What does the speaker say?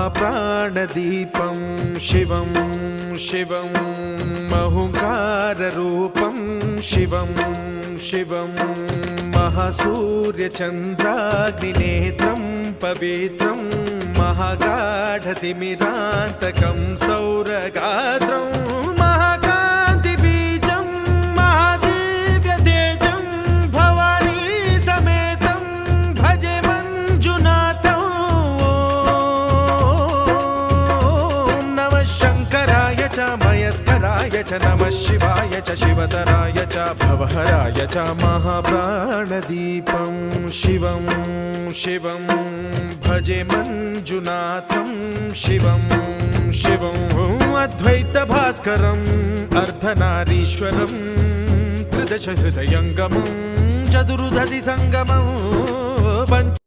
महाप्राणदीपं शिवं शिवं महुङ्काररूपं शिवं शिवं महासूर्यचन्द्राग्निनेत्रं पवित्रं महागाढतिमिरान्तकं सौरगात्रं महाकान्तिबीजं महादिव्यतेजं भवानी समेतं भजे मञ्जुनाथं। ॐ नमः शङ्कराय च मयस्कराय च नमः शिवाय च शिवतराय च भवहराय च महाप्राणदीपं शिवं शिवं भजे मञ्जुनाथं शिवं शिवं अद्वैतभास्करम् अर्धनारीश्वरं त्रिदशहृदयङ्गमं चतुर्दधिसङ्गमं पञ्च